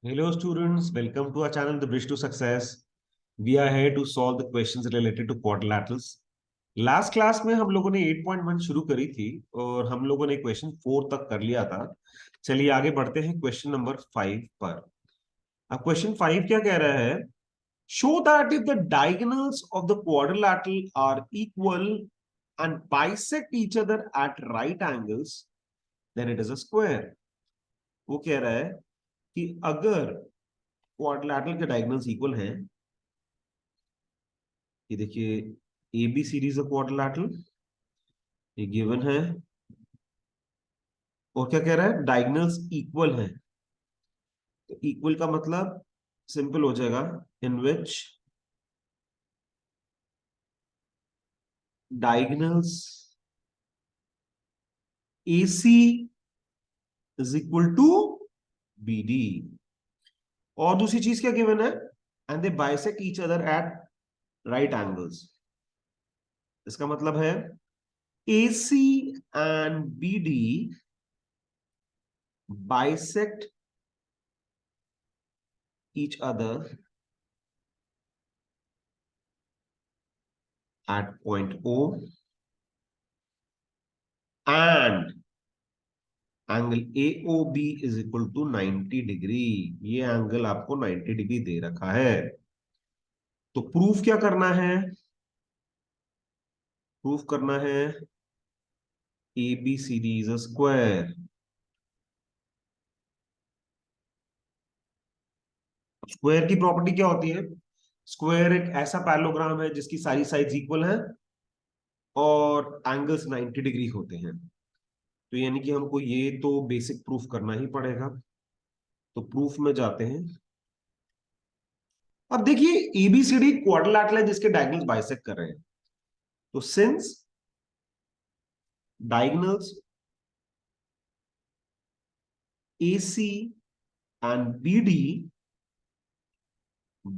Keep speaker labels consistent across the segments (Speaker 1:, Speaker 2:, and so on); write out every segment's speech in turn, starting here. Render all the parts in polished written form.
Speaker 1: Hello students, welcome to our channel The Bridge to Success. We are here to solve the questions related to quadrilaterals. Last class में हम लोगों ने 8.1 शुरू करी थी और हम लोगों ने क्वेश्चन 4 तक कर लिया था। चलिए आगे बढ़ते हैं क्वेश्चन नंबर 5 पर। अब क्वेश्चन 5 क्या कह रहा है? Show that if the diagonals of the quadrilateral are equal and bisect each other at right angles then it is a square. वो कह रहा है कि अगर क्वाड्रिलेटरल के डायगोनल्स इक्वल हैं, ये देखिए A B series of quadrilateral, ये गिवन है। और क्या कह रहा है? डायगोनल्स इक्वल हैं। तो इक्वल का मतलब सिंपल हो जाएगा, in which diagonals A C is equal to B D. और दूसरी चीज क्या गिवन है? And they bisect each other at right angles. इसका मतलब है A C and B D bisect each other at point O and angle AOB is equal to 90 degree. ये angle आपको 90 डिग्री दे रखा है। तो प्रूफ क्या करना है? प्रूफ करना है ABCD is a square. Square की प्रॉपर्टी क्या होती है? स्क्वायर एक ऐसा पैरेललोग्राम है जिसकी सारी साइड्स इक्वल है और एंगल्स 90 डिग्री होते हैं। तो यानी कि हमको ये तो बेसिक प्रूफ करना ही पड़ेगा। तो प्रूफ में जाते हैं। अब देखिए एबीसीडी क्वाड्रिलेटरल है जिसके डायगोनल्स बाइसेक्ट कर रहे हैं। तो since diagonals AC and BD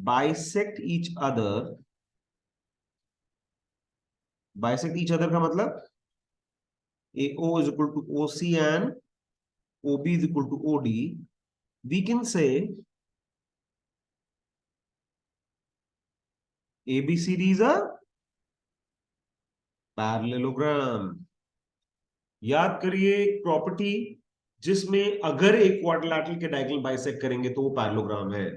Speaker 1: bisect each other, bisect each other का मतलब AO is equal to OC and OB is equal to OD, we can say ABCD is a parallelogram। याद करिए property, जिसमें अगर एक क्वाड्रिलेटरल के diagonal bisect करेंगे तो वो पैरेललोग्राम है।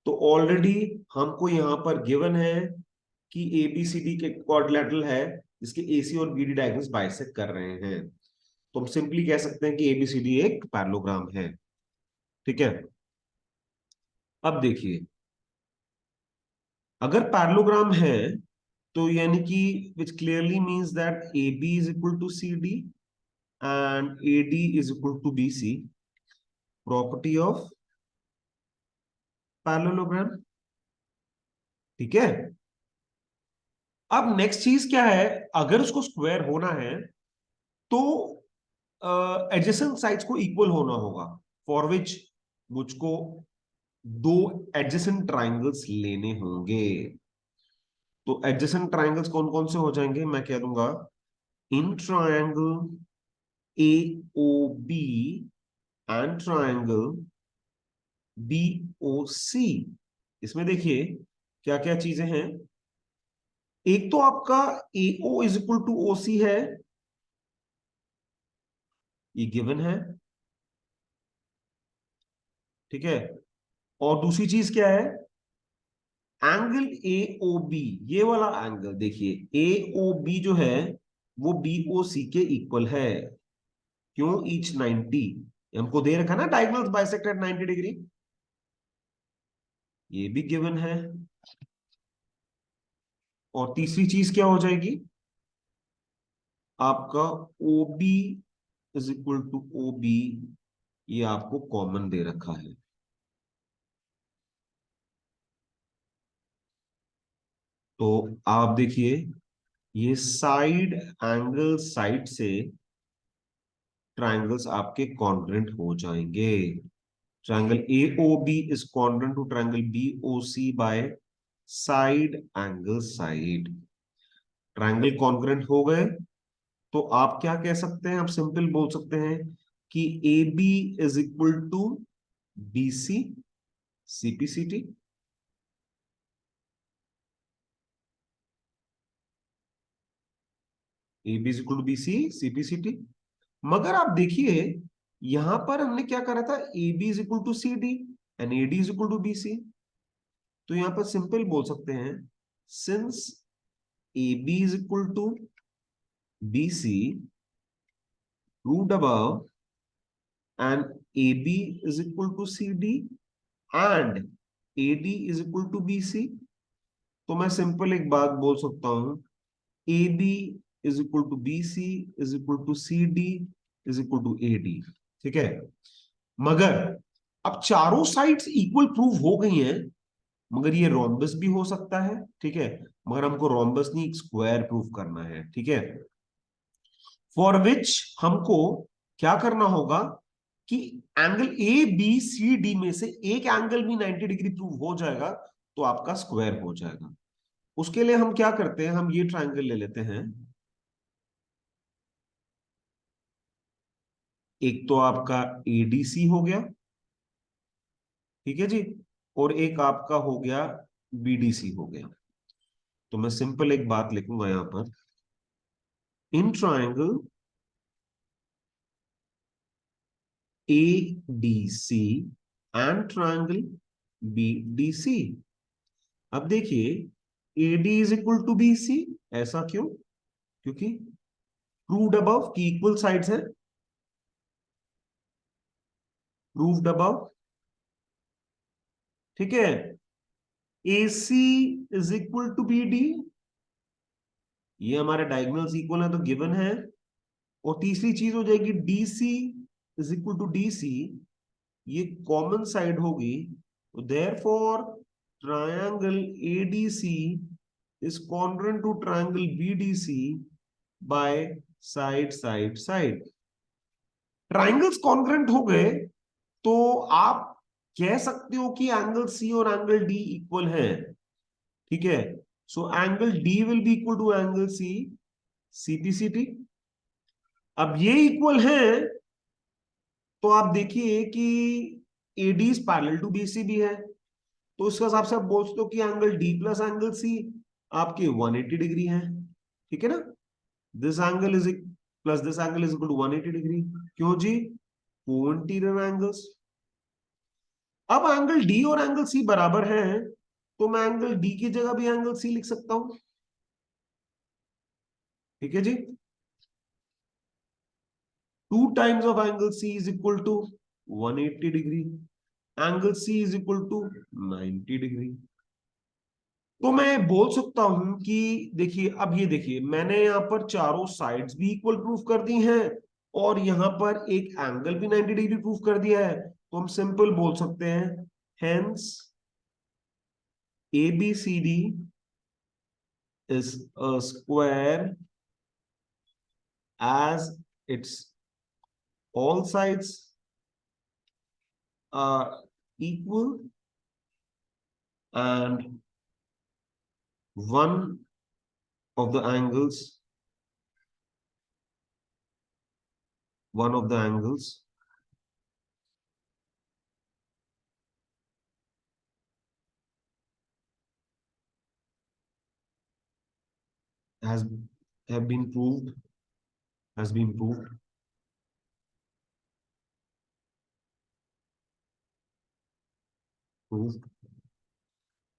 Speaker 1: तो ऑलरेडी हमको यहां पर गिवन है कि एबीसीडी के क्वाड्रिलेटरल है जिसके एसी और बीडी डायगोनल्स बाइसेक्ट कर रहे हैं। तो हम सिंपली कह सकते हैं कि एबीसीडी एक पैरेललोग्राम है। ठीक है। अब देखिए, अगर पैरेललोग्राम है तो यानी कि which clearly means that A B is equal to C D and A D is equal to B C. Property of parallelogram. ठीक है। अब नेक्स्ट चीज क्या है? अगर उसको स्क्वायर होना है तो एडजेसेंट साइड्स को इक्वल होना होगा, फॉर विच मुझको दो एडजेसेंट ट्राइंगल्स लेने होंगे। तो एडजेसेंट ट्राइंगल्स कौन कौन से हो जाएंगे? मैं कह दूंगा in triangle A O B and triangle B O C. इसमें देखिए क्या क्या चीजें हैं। एक तो आपका A O is equal to O C है, ये गिवन है। ठीक है। और दूसरी चीज क्या है? एंगल ए ओ बी, ये वाला एंगल देखिए ए ओ बी जो है वो बी ओ सी के इक्वल है। क्यों? ईच 90। हमको दे रखा ना डायगोनल्स बाइसेक्ट एट 90 डिग्री, ये भी गिवन है। और तीसरी चीज क्या हो जाएगी? आपका O B is equal to O B, ये आपको कॉमन दे रखा है। तो आप देखिए ये साइड एंगल साइड से ट्राइंगल्स आपके कॉन्ग्रुएंट हो जाएंगे। Triangle AOB is congruent to triangle BOC by side angle side. Triangle congruent हो गए तो आप क्या कह सकते हैं? आप सिंपल बोल सकते हैं कि AB is equal to BC CPCT. A B is equal to B C, CPCT. मगर आप देखिए यहां पर हमने क्या करा था, A B is equal to C D and A D is equal to B C. तो यहां पर सिंपल बोल सकते हैं, since A B is equal to B C proved above and AB is equal to CD and AD is equal to BC, तो मैं simple एक बात बोल सकता हूं, AB is equal to BC is equal to CD is equal to AD। ठीक है, मगर अब चारों साइड्स इक्वल प्रूव हो गई हैं, मगर ये रोम्बस भी हो सकता है। ठीक है, मगर हमको रोम्बस नहीं, एक स्क्वायर प्रूव करना है। ठीक है, फॉर विच हमको क्या करना होगा कि angle A B C D में से एक एंगल भी 90 डिग्री प्रूव हो जाएगा तो आपका स्क्वायर हो जाएगा। उसके लिए हम क्या करते हैं, हम ये ट्रायंगल ले लेते हैं। एक तो आपका एडीसी हो गया, ठीक है जी, और एक आपका हो गया बीडीसी हो गया। तो मैं सिंपल एक बात लिखूंगा यहां पर, in triangle ADC and triangle BDC। अब देखिए AD is equal to BC, ऐसा क्यों? क्योंकि प्रूव्ड अबव की इक्वल साइड्स है, प्रूव्ड अबव। ठीक है, AC is equal to BD, ये हमारे डायगोनल्स इक्वल है तो गिवन है। और तीसरी चीज हो जाएगी DC is equal to DC, ये कॉमन साइड होगी, therefore triangle ADC is congruent to triangle BDC by side side side। Triangles congruent हो गए तो आप कह सकते हो कि एंगल सी और एंगल डी इक्वल है। ठीक है, so angle D will be equal to angle C, CPCT. अब ये इक्वल है तो आप देखिए कि AD is parallel to BC भी है, तो इसके हिसाब से आप बोल सकते हो कि angle D plus angle C आपके 180 डिग्री है। ठीक है ना, this angle is plus this angle is equal to 180 degree. क्यों जी? Co interior angles. अब एंगल डी और एंगल सी बराबर हैं तो मैं एंगल डी की जगह भी एंगल सी लिख सकता हूं। ठीक है जी, 2 times of angle C is equal to 180 degree, angle C is equal to 90 degree. तो मैं बोल सकता हूं कि देखिए, अब ये देखिए मैंने यहां पर चारों साइड्स भी इक्वल प्रूफ कर दी हैं और यहां पर एक एंगल भी 90 डिग्री प्रूफ कर दिया है, तो हम सिंपल बोल सकते हैं, hence ABCD is a square as its all sides are equal and one of the angles one of the angles has have been proved has been proved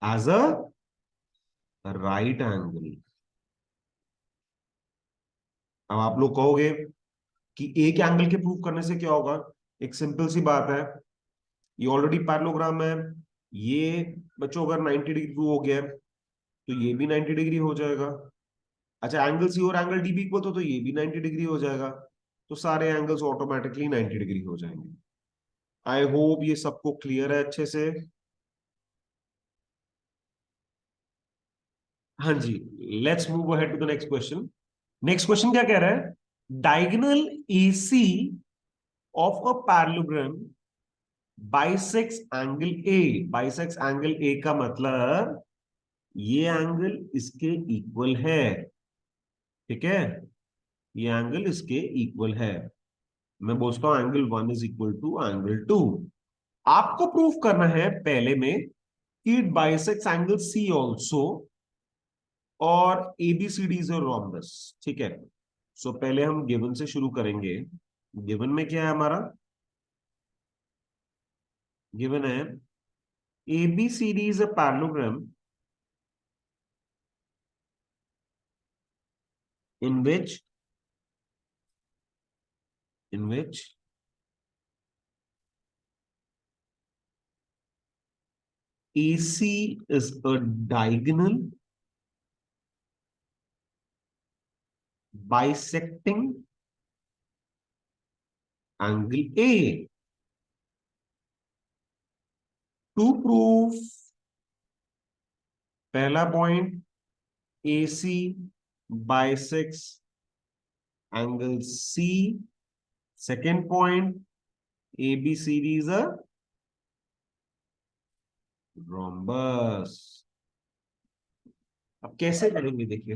Speaker 1: as a right angle। अब आप लोग कहोगे कि एक angle के prove करने से क्या होगा, एक सिंपल सी बात है, ये ऑलरेडी पैरेललोग्राम है, ये बच्चों अगर 90 डिग्री प्रूव हो गया है तो ये भी 90 डिग्री हो जाएगा। अच्छा, एंगल सी और एंगल डी भी इक्वल तो ये भी 90 डिग्री हो जाएगा, तो सारे एंगल्स ऑटोमेटिकली 90 डिग्री हो जाएंगे। आई होप ये सबको क्लियर है अच्छे से। हाँ जी, let's move ahead to the next question. Next question क्या कह रहा है, diagonal AC of a parallelogram bisects angle A. Bisects angle A का मतलब ये एंगल इसके इक्वल है। ठीक है, ये एंगल इसके इक्वल है। मैं बोलता हूं angle 1 is equal to angle 2। आपको प्रूफ करना है पहले में कि it bisects angle C also और एबीसीडी इज रोम्बस। ठीक है, सो पहले हम गिवन से शुरू करेंगे। गिवन में क्या है हमारा? गिवन है ABCD is a parallelogram in which AC is a diagonal bisecting angle A. To prove पहला point AC bisects angle C. Second point ABCD is a rhombus. अब कैसे करेंगे देखिए।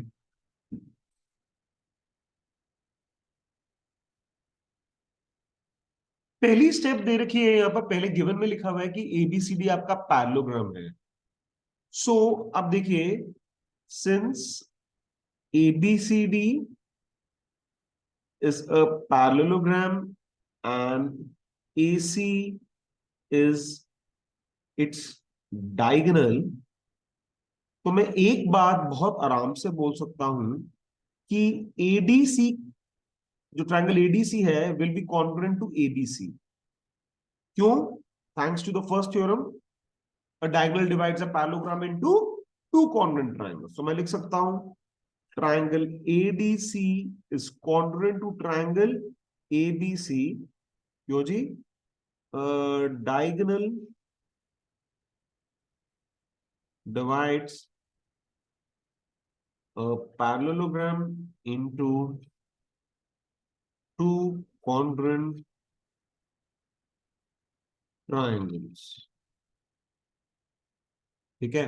Speaker 1: पहली स्टेप दे रखी है यहां पर, पहले गिवन में लिखा हुआ है कि एबीसीडी आपका पैरेललोग्राम है। सो अब देखिए, since ABCD is a parallelogram and AC is its diagonal, तो मैं एक बात बहुत आराम से बोल सकता हूं कि ADC, जो ट्रायंगल ADC है, will be congruent to ABC। क्यों? Thanks to the first theorem, a diagonal divides a parallelogram into two congruent triangles. तो मैं लिख सकता हूं triangle ADC is congruent to triangle ABC। क्यों जी? Diagonal divides a parallelogram into two congruent triangles। ठीक है,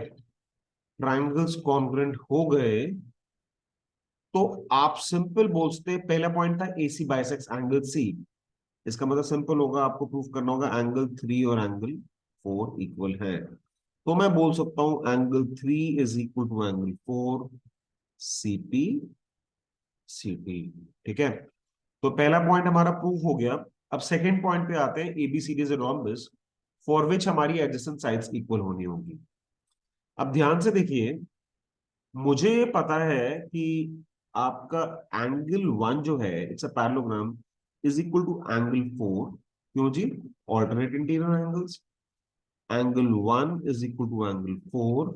Speaker 1: triangles congruent हो गए तो आप सिंपल बोल सकते, पहला पॉइंट था AC बाइसेक्स एंगल C। इसका मतलब सिंपल होगा, आपको प्रूफ करना होगा एंगल 3 और एंगल 4 इक्वल है। तो मैं बोल सकता हूं angle 3 is equal to angle 4 CP CT। ठीक है, तो पहला पॉइंट हमारा प्रूफ हो गया। अब सेकंड पॉइंट पे आते हैं, ABCD is a rhombus for which हमारी एडजेसेंट साइड्स इक्वल होनी होगी। अब ध्यान से देखिए, मुझे पता है कि आपका एंगल 1 जो है, it's a parallelogram, is equal to angle 4। क्यों जी? Alternate interior angles. Angle 1 is equal to angle 4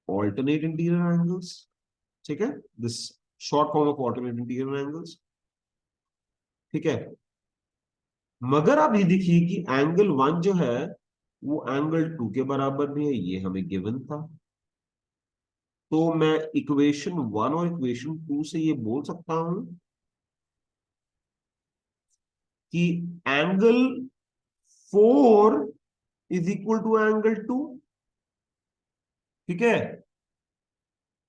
Speaker 1: alternate interior angles. ठीक है, this short form of alternate interior angles. ठीक है, मगर आप ये देखिए कि एंगल 1 जो है वो एंगल 2 के बराबर भी है, ये हमें गिवन था। तो मैं इक्वेशन 1 और इक्वेशन 2 से ये बोल सकता हूं कि angle 4 is equal to angle 2। ठीक है,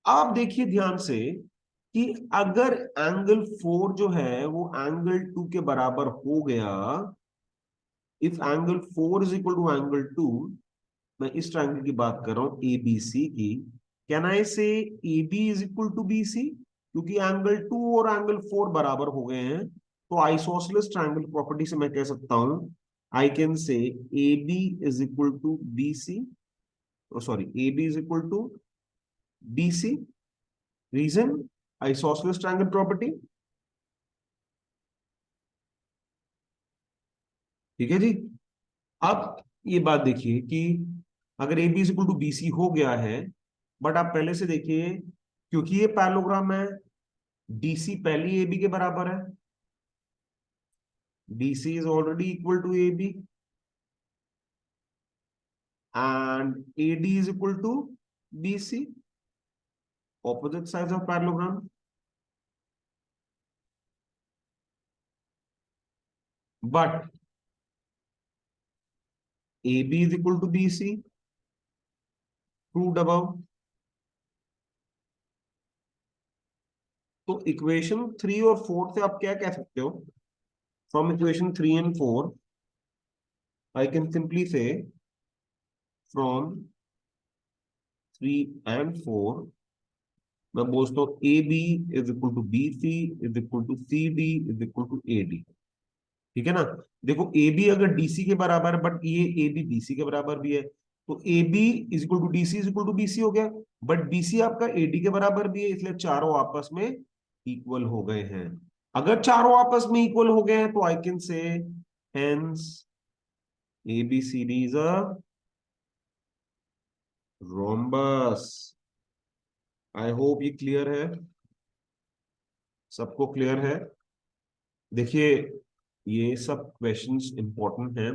Speaker 1: आप देखिए ध्यान से कि अगर एंगल 4 जो है वो एंगल 2 के बराबर हो गया, if angle 4 is equal to angle 2, मैं इस ट्रायंगल की बात कर रहा हूं एबीसी की, can I say AB is equal to BC? क्योंकि एंगल 2 और एंगल 4 बराबर हो गए हैं, तो आइसोसेलेस ट्रायंगल प्रॉपर्टी से मैं कह सकता हूं I can say AB is equal to BC, sorry AB is equal to BC। Reason? Isosceles triangle property. ठीक है जी। अब ये बात देखिए कि अगर AB is equal to BC हो गया है, बट आप पहले से देखिए, क्योंकि ये पैरेललोग्राम है, DC पहली AB के बराबर है, DC is already equal to AB and AD is equal to BC, opposite sides of parallelogram। But AB is equal to BC, proved above। तो इक्वेशन 3 और 4 से आप क्या कह सकते हो? From equation 3 and 4, I can simply say from 3 and 4 मैं बोलता हूँ A B is equal to B C is equal to C D is equal to A D. ठीक है ना। देखो ए बी अगर डीसी के बराबर है, बट ये ए बी बीसी के बराबर भी है, तो A B is equal to DC is equal to BC हो गया। बट बीसी आपका एडी के बराबर भी है, इसलिए चारों आपस में इक्वल हो गए हैं। अगर चारों आपस में इक्वल हो गए हैं तो I can say hence A B C D is a rhombus. I hope ये क्लियर है, सबको क्लियर है। देखिए ये सब क्वेश्चंस इंपॉर्टेंट हैं,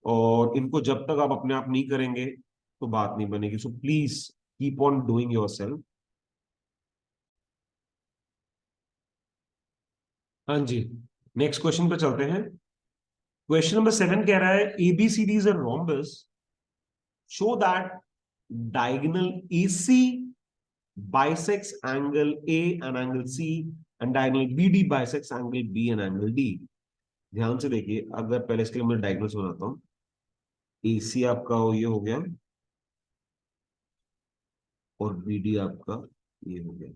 Speaker 1: और इनको जब तक आप अपने आप नहीं करेंगे तो बात नहीं बनेगी। So please keep on doing your self. हाँ जी, नेक्स्ट क्वेश्चन पे चलते हैं। क्वेश्चन नंबर 7 कह रहा है ABCD is a rhombus, show that diagonal AC bisects angle A and angle C and diagonal BD bisects angle B and angle D। ध्यान से देखिए, अगर पहले इसके लिए मैं डायगोनल्स बनाता हूं। AC आपका ये हो गया, और BD आपका ये हो गया।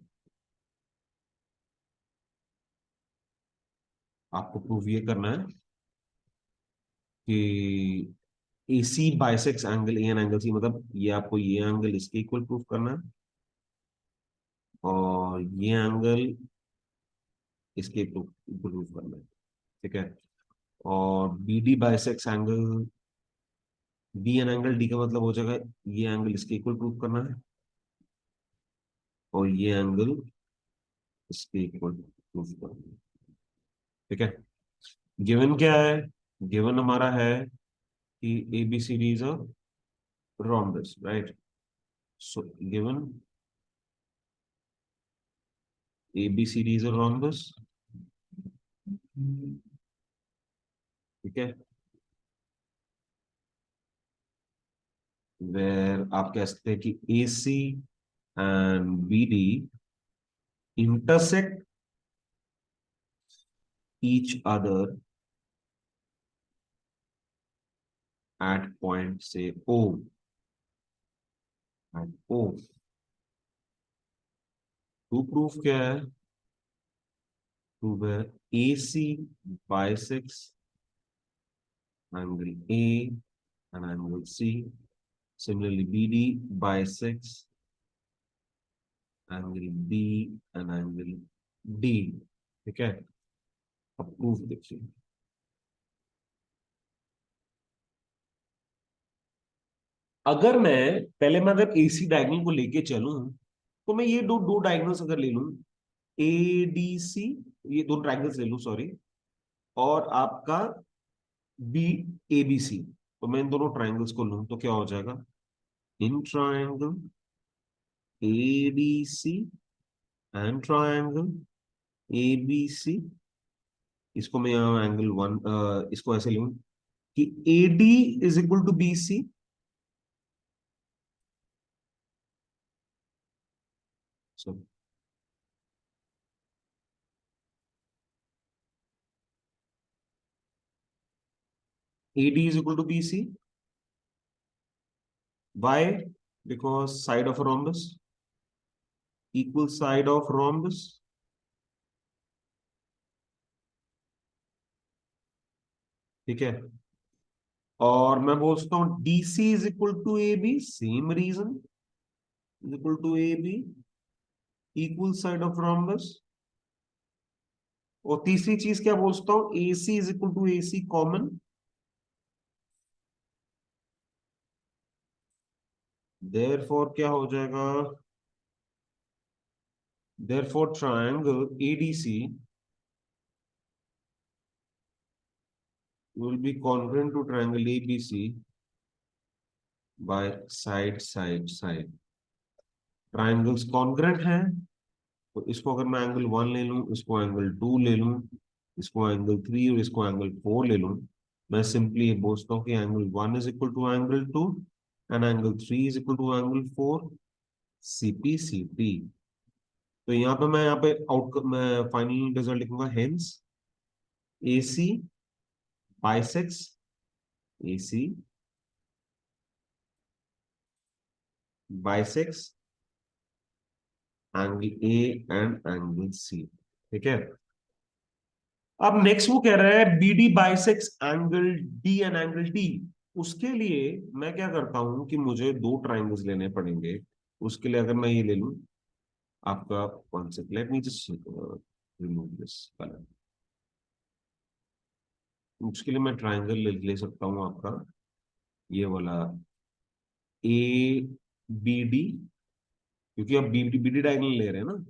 Speaker 1: आपको प्रूव ये करना है कि AC bisects angle A and angle C, मतलब ये आपको ये एंगल इसके इक्वल प्रूव करना है, और ये एंगल इसके इक्वल प्रूव करना है। ठीक है। और BD bisects angle B and angle D का मतलब हो जाएगा ये एंगल इसके इक्वल प्रूव करना है, और ये एंगल इसके इक्वल प्रूव करना है। ठीक है। गिवन क्या है? गिवन हमारा है कि ABCD is a rhombus, right? So given ABCD is a rhombus। ठीक है। वेर आप कह सकते हैं कि A C and B D intersect each other at point से ओ, एट ओ। टू प्रूफ क्या है? प्रूफ है A C bisects angle A and angle C. Similarly, BD bisects angle B and angle D। ठीक है। अब प्रूफ देखिए। अगर मैं पहले मैं अगर AC डायगोनल को लेके चलूं, तो मैं ये दो दो डायगोनल्स अगर ले लूं, ADC, ये दो ट्राइंगल्स ले लूं, सॉरी, और आपका बी ABC, तो मैं इन दोनों ट्राइंगल्स को लूं तो क्या हो जाएगा? In triangle ADC and triangle ABC, इसको मैं यहाँ एंगल वन, इसको ऐसे लूं कि AD is equal to BC। So AD is equal to BC. Why? Because side of a rhombus equal side of rhombus। ठीक है। और मैं बोलता हूं DC is equal to AB, same reason, is equal to AB equal side of rhombus। और तीसरी चीज क्या बोलता हूं? AC is equal to AC common, therefore क्या हो जाएगा? Therefore triangle ADC will be congruent to triangle ABC by side side side। Triangles congruent हैं, तो इसको अगर मैं एंगल 1 ले लूं, इसको एंगल 2 ले लूं, इसको एंगल 3 और इसको एंगल 4 ले लूं, मैं सिंपली ये बोलता हूं कि angle 1 is equal to angle 2 and angle 3 is equal to angle 4, CP CP. तो यहाँ पे मैं यहाँ पे आउटकम मैं फाइनल रिजल्ट लिखूंगा, hence AC bisects AC bisects angle A and angle C. ठीक है। अब नेक्स्ट वो कह रहा है BD bisects angle D and angle D। उसके लिए मैं क्या करता हूं कि मुझे दो ट्राइंगल्स लेने पड़ेंगे। उसके लिए अगर मैं ये ले लूं आपका concept, let me just remove this colour. उसके लिए मैं ट्राइंगल ले सकता हूं आपका ये वाला ABD, क्योंकि अब BD डायगोनल ले रहे हैं ना,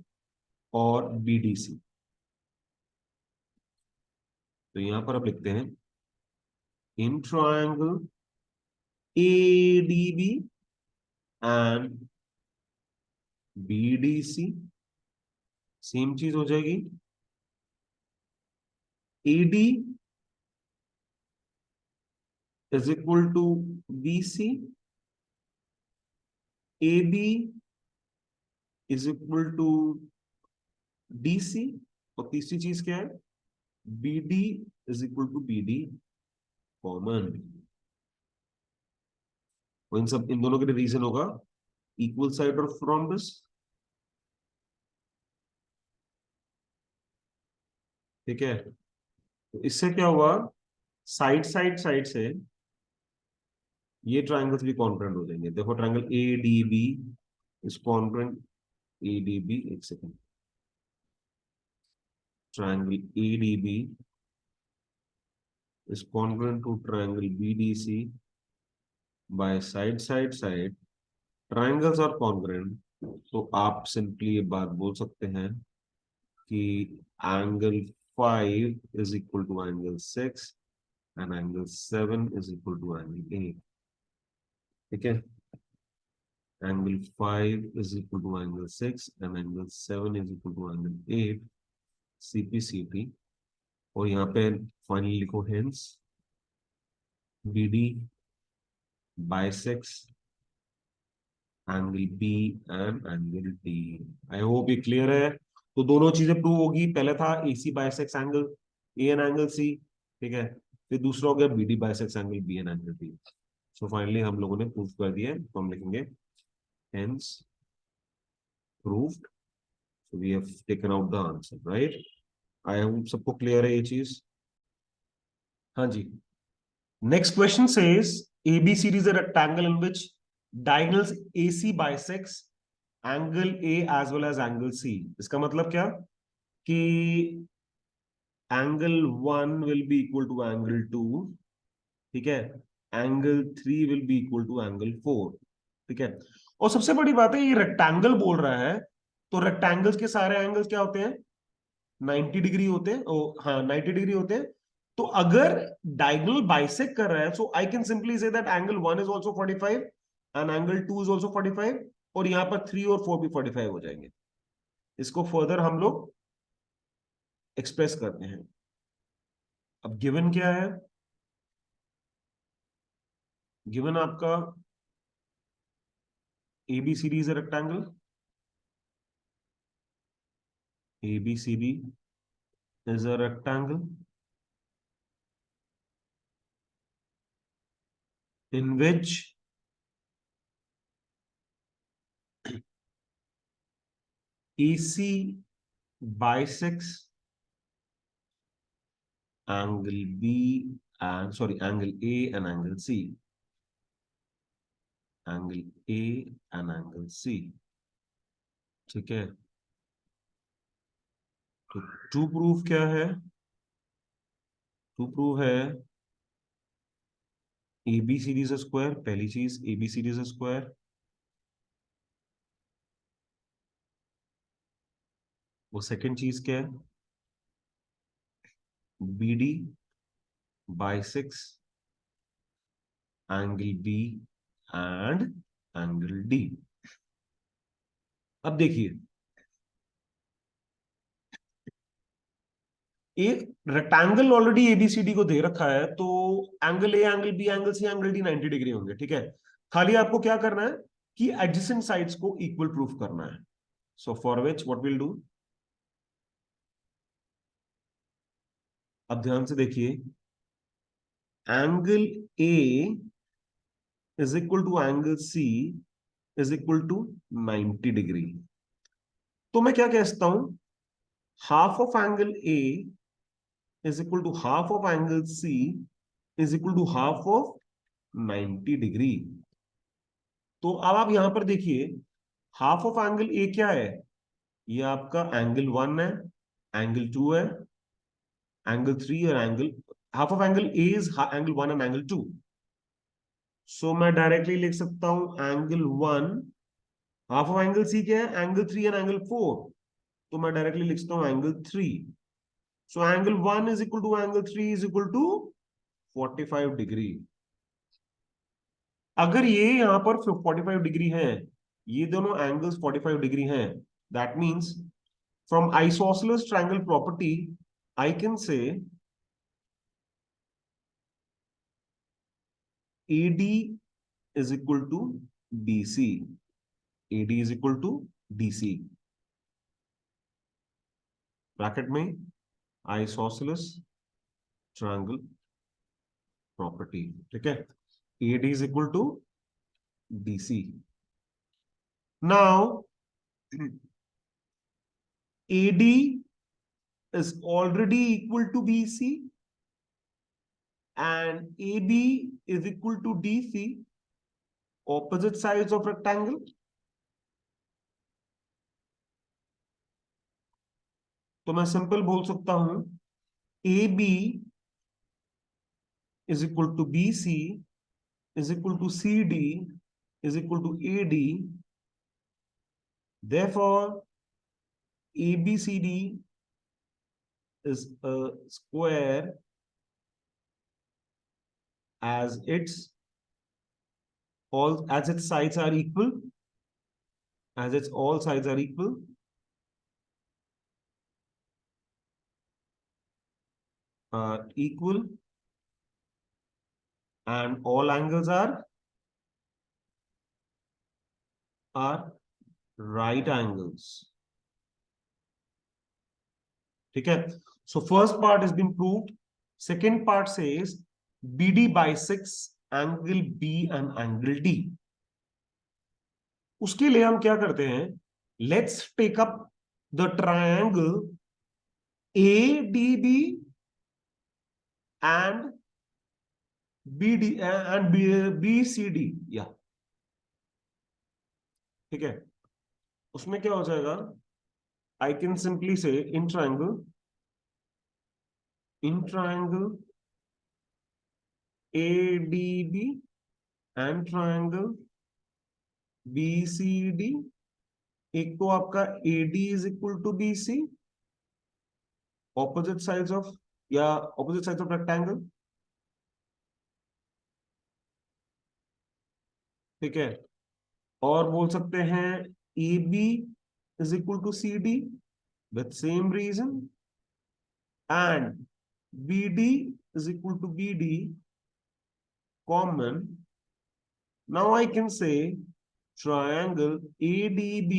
Speaker 1: और BDC। तो यहां पर आप लिखते हैं in triangle ADB and BDC, same चीज हो जाएगी। AD is equal to BC, AB is equal to DC, और तीसरी चीज क्या है, BD is equal to BD common. इन सब इन दोनों के लिए रीजन होगा इक्वल साइड ऑफ थ्रोम्बस। ठीक है। तो इससे क्या हुआ, साइड साइड साइड से ये ट्राइंगल्स भी कॉन्ग्रुएंट हो जाएंगे। देखो triangle ADB is congruent, ADB, एक second, triangle ADB is congruent to triangle BDC by side side side, triangles are congruent। तो आप सिंपली ये बात बोल सकते हैं कि angle 5 is equal to angle 6 and angle 7 is equal to angle 8। ठीक है। Angle 5 is equal to angle 6 and angle 7 is equal to angle 8, CPCT। और यहाँ पे फाइनली लिखो hence BD bisects angle B and angle D. I hope ये clear है। तो दोनों चीजें प्रूव होगी। पहले था AC bisects angle A and angle C, ठीक है। फिर दूसरा हो गया BD bisects angle B and angle D. So finally हम लोगों ने प्रूव कर दिया है, तो हम लिखेंगे hence proved. So we have taken out the answer, right. I hope सबको क्लियर है ये चीज। हाँ जी। Next question says ABCD is a rectangle in which diagonals AC bisects angle A as well as angle C। इसका मतलब क्या कि angle 1 will be equal to angle 2, ठीक है। Angle 3 will be equal to angle 4, ठीक है। और सबसे बड़ी बात है, ये रेक्टेंगल बोल रहा है, तो रेक्टेंगल्स के सारे एंगल्स क्या होते हैं, 90 डिग्री होते हैं। ओ हाँ, 90 डिग्री होते हैं। तो अगर डायगोनल बाइसेक्ट कर रहा है, so I can simply say that angle 1 is also 45 and angle 2 is also 45, और यहां पर 3 और 4 भी 45 हो जाएंगे। इसको फर्दर हम लोग एक्सप्रेस करते हैं। अब गिवन क्या है, गिवन आपका ABCD is a rectangle, ABCD is a rectangle in which AC bisects angle B and sorry angle A and angle C, angle A and angle C। ठीक है। तो टू प्रूफ क्या है, टू प्रूफ है ABCD is square. पहली चीज ABCD is square. वो second चीज क्या है, BD bisects angle B and angle D। अब देखिए, एक रेक्टेंगल ऑलरेडी ABCD को दे रखा है, तो angle A angle B angle C angle D 90 degree होंगे, ठीक है। खाली आपको क्या करना है कि एडजेसेंट साइड्स को इक्वल प्रूफ करना है। So for which what will do, अब ध्यान से देखिए, angle A is equal to angle C is equal to 90 degree. तो मैं क्या कह सकता हूं, half of angle A is equal to half of angle C is equal to half of 90 degree. तो अब आप यहां पर देखिए, हाफ ऑफ एंगल ए क्या है, ये आपका एंगल 1 है, एंगल 2 है, एंगल 3 और angle, half of angle A is angle 1 and angle 2। So मैं डायरेक्टली लिख सकता हूं angle 1, half of angle C क्या है, एंगल 3 एंड एंगल 4। तो मैं डायरेक्टली लिख सकता हूं angle 3। So angle 1 is equal to angle 3 is equal to 45 degree. अगर ये यहां पर 45 डिग्री है, ये दोनों एंगल्स 45 डिग्री हैं, that means from isosceles triangle property I can say AD is equal to BC. AD is equal to DC. Bracket में isosceles triangle property, ठीक है। AD is equal to BC. Now AD is already equal to BC and AB is equal to DC, opposite sides of rectangle. तो मैं simple बोल सकता हूं AB is equal to BC is equal to CD is equal to AD. Therefore, ABCD is a square as its sides are equal, as its all sides are equal, and all angles are right angles. ठीक है। So first part has been proved. Second part says BD bisects angle B and angle D. उसके लिए हम क्या करते हैं, let's take up the triangle ADB and BD and BCD, या ठीक है। उसमें क्या हो जाएगा, आई can simply say in triangle ADB and triangle BCD, एक तो आपका AD is equal to BC, opposite sides of या ऑपोजिट साइड्स ऑफ रेक्टेंगल, ठीक है। और बोल सकते हैं AB is equal to CD with same reason, and BD is equal to BD common. Now I can say triangle ADB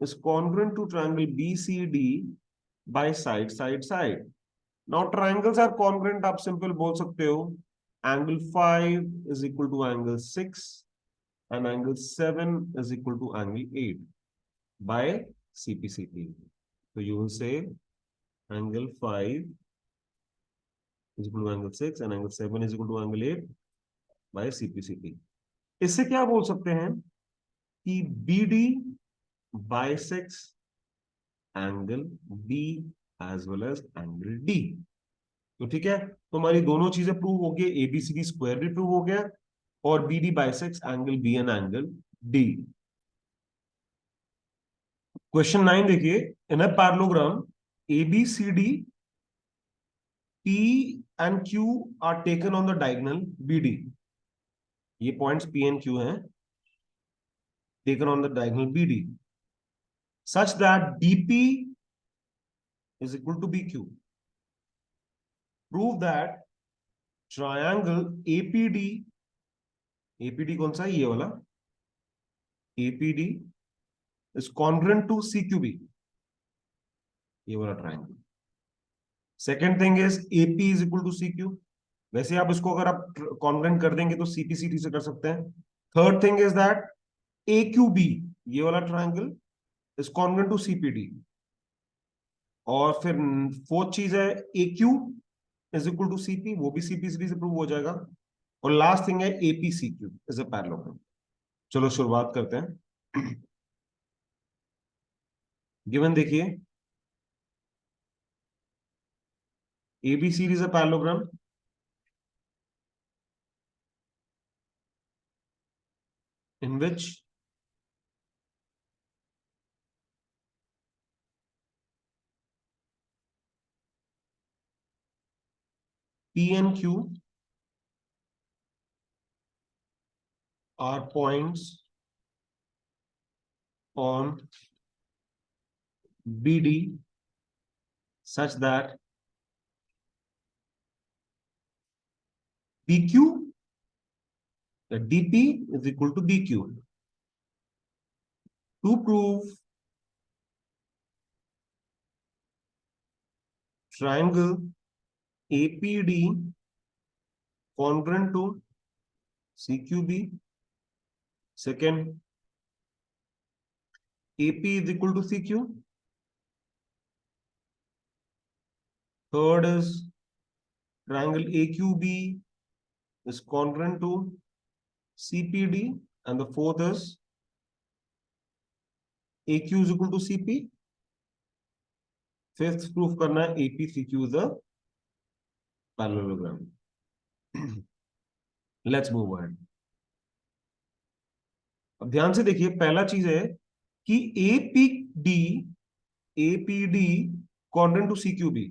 Speaker 1: is congruent to triangle BCD by side. Now triangles are congruent, आप simple बोल सकते हो angle 5 is equal to angle 6 and angle 7 is equal to angle 8 by CPCP. So you will say angle 5 is equal to angle 6 and angle 7 is equal to angle 8 by CPCP. इससे क्या बोल सकते हैं कि BD bisects angle B as well as angle D. तो ठीक है, तो हमारी दोनों चीजें प्रूव हो गई, ABCD स्क्वायर भी प्रूव हो गया और BD bisects angle B and angle D. Question 9 देखिए, in a parallelogram ABCD P and Q are taken on the diagonal BD. ये पॉइंट्स P and Q हैं, taken on the diagonal BD, such that DP is equal to BQ. Prove that triangle APD कौन सा है, ये वाला APD is congruent to CQB, ये वाला triangle. Second thing is AP is equal to CQ. वैसे आप इसको अगर आप कॉन्ग्रेंट कर देंगे तो सीपीसीटी से कर सकते हैं। Third thing is that A Q B, ये वाला triangle is congruent to CPD. और फिर फोर्थ चीज है A Q is equal to CP, वो भी सीपीसीटी से प्रूव हो जाएगा। और लास्ट थिंग है AP Q is a parallelogram. चलो शुरुआत करते हैं। गिवन देखिए, ABC is a parallelogram in which P and Q are points on BD such that PQ, the DP is equal to BQ. To prove triangle APD congruent to CQB, second AP is equal to CQ, third is triangle AQB is congruent to CPD, and the fourth is AQ is equal to CP. Fifth proof करना है APCQ is a parallelogram. Let's move on. अब ध्यान से देखिए, पहला चीज है कि APD congruent to CQB.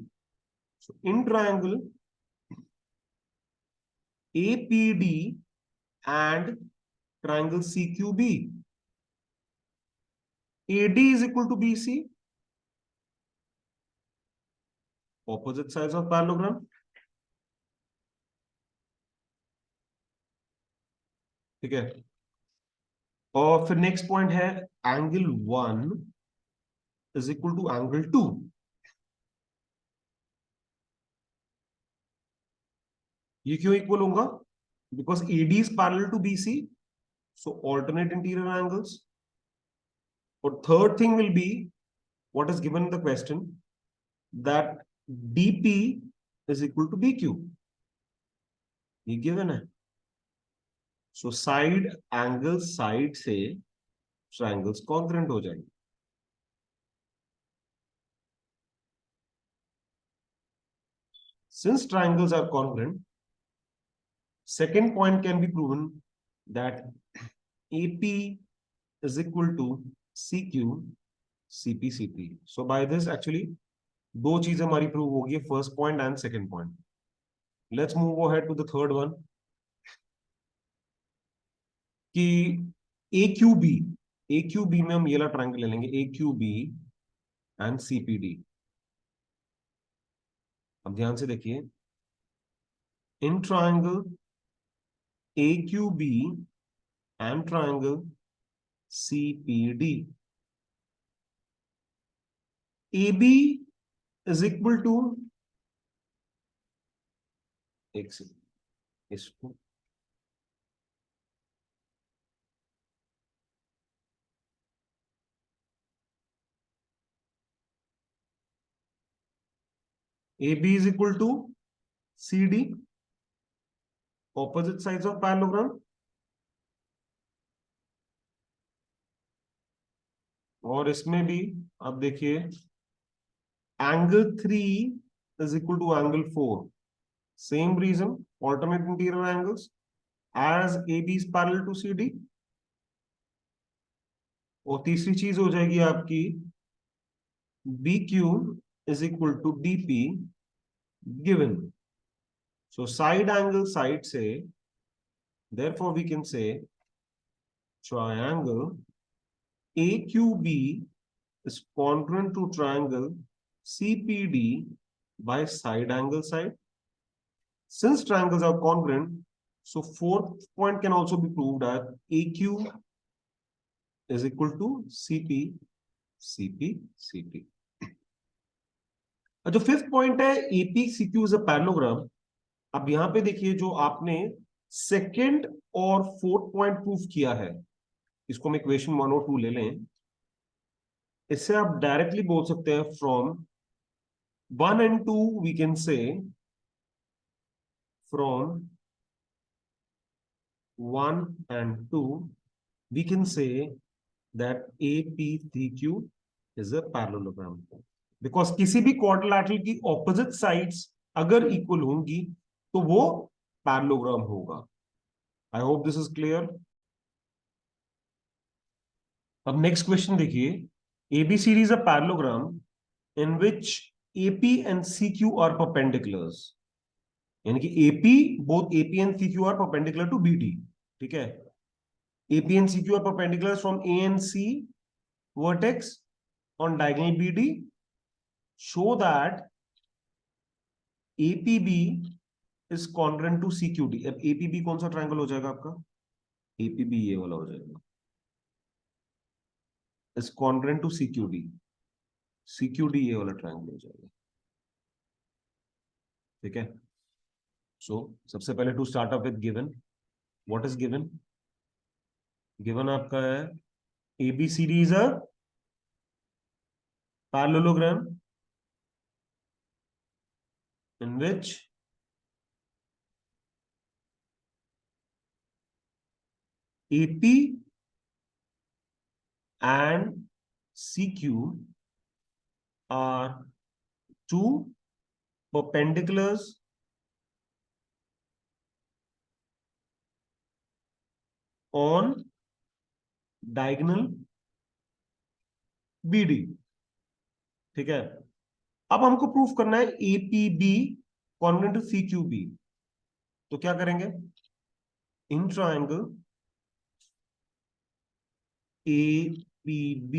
Speaker 1: So in triangle APD and triangle CQB, AD is equal to BC, opposite sides of parallelogram. ठीक है। और फिर नेक्स्ट पॉइंट है angle 1 is equal to angle 2। ये क्यों इक्वल होगा? Because AD is parallel to BC, so alternate interior angles. और third thing will be what is given in the question, that dp is equal to bq, ये given है। So side angle side से triangles congruent हो जाएंगे। Since triangles are congruent, second point can be proven that AP is equal to CQ CP CP. So by this actually दो चीजें हमारी प्रूव होगी, first point and second point. Let's move ahead to the third one कि A Q B में हम ये वाला ट्रायंगल ले लेंगे, A Q B and CPD. अब ध्यान से देखिए, in triangle A Q B and triangle CPD, A B is equal to, एक सेकंड इसको, A B is equal to C D, opposite sides of parallelogram. और इसमें भी अब देखिए, angle 3 is equal to angle 4, same reason, alternate interior angles as AB is parallel to CD। और तीसरी चीज हो जाएगी आपकी BQ is equal to DP given। So side angle side से, therefore we can say triangle AQB is congruent to triangle CPD by side angle side। Since triangles are congruent, so fourth point can also be proved as AQ is equal to CP CP CP। जो fifth point है AP CQ is a parallelogram, अब यहां पे देखिए, जो आपने second और fourth point proof किया है, इसको हम इक्वेशन 102 ले लें। इससे आप डायरेक्टली बोल सकते हैं from 1 and 2 we can say, from 1 and 2 we can say that APCQ is a parallelogram, because किसी भी क्वाड्रिलेटरल की ऑपोजिट साइड्स अगर इक्वल होंगी तो वो पैरेललोग्राम होगा। I hope this is clear. अब नेक्स्ट क्वेश्चन देखिए, ABCD is a parallelogram in which AP and CQ are perpendiculars, यानी कि AP, both AP and CQ are perpendicular to BD, ठीक है। AP and CQ are perpendicular from A and C vertex on diagonal BD, show that APB is congruent to CQD। अब APB कौन सा triangle हो जाएगा आपका? APB ये वाला हो जाएगा, is congruent to CQD। CQD ये वाला ट्रायंगल हो जाएगा, ठीक है। सो सबसे पहले to start up with given, what is given? Given आपका है ABCD is a parallelogram in which AP and CQ are two perpendiculars on diagonal BD, ठीक है। अब हमको प्रूफ करना है APB कॉन्ग्रुएंट टू CQB, तो क्या करेंगे? In triangle APB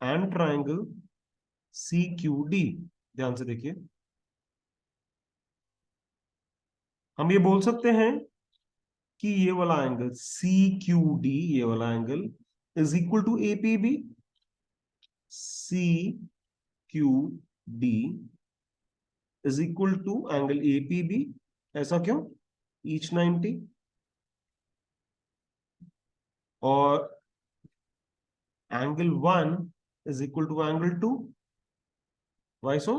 Speaker 1: and triangle CQD, ध्यान से देखिए, हम ये बोल सकते हैं कि ये वाला एंगल CQD, ये वाला angle is equal to APB। CQD is equal to angle APB। ऐसा क्यों? ईच 90, और angle 1 is equal to angle 2। Why so?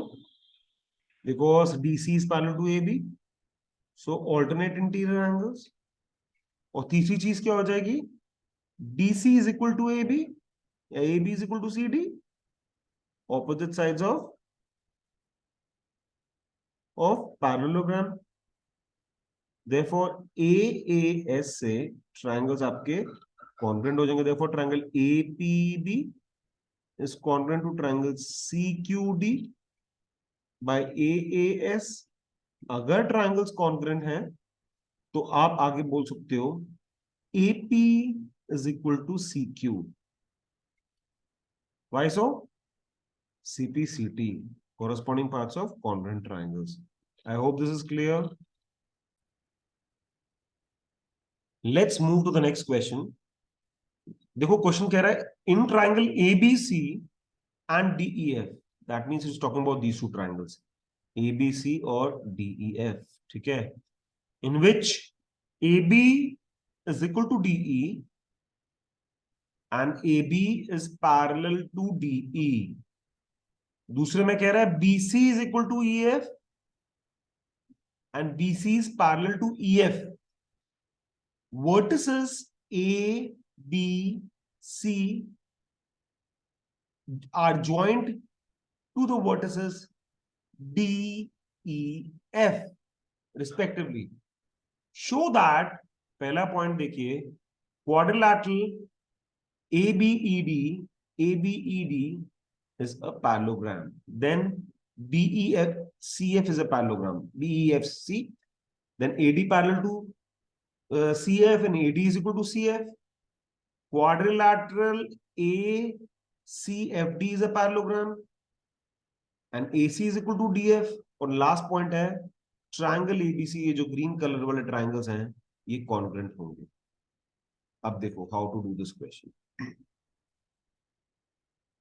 Speaker 1: Because BC is parallel to AB, so alternate interior angles. और तीसरी चीज क्या हो जाएगी? DC is equal to AB या AB is equal to CD, opposite sides of parallelogram. Therefore AAS से triangles आपके congruent हो जाएंगे। Therefore triangle APB is congruent to triangle CQD by AAS। अगर ट्रायंगल्स कॉन्ग्रुएंट हैं तो आप आगे बोल सकते हो AP is equal to CQ। Why so? CPCT, corresponding parts of congruent triangles। I hope this is clear। Let's move to the next question। देखो question कह रहा है in triangle ABC and DEF, that means it's talking about these two triangles ABC और DEF, ठीक है, in which AB is equal to DE and AB is parallel to DE। दूसरे में कह रहा है BC is equal to EF and BC is parallel to EF। vertices A, B, C are joined to the vertices D, E, F respectively। show that, पहला point देखिए, quadrilateral ABED is a parallelogram, then BEFCF is a parallelogram, BEFC, then AD parallel to CF and AD is equal to CF। quadrilateral ACFD is a parallelogram and AC is equal to DF। और last point है triangle ABC, ये जो green colour वाले triangles हैं ये congruent होंगे। अब देखो how to do this question.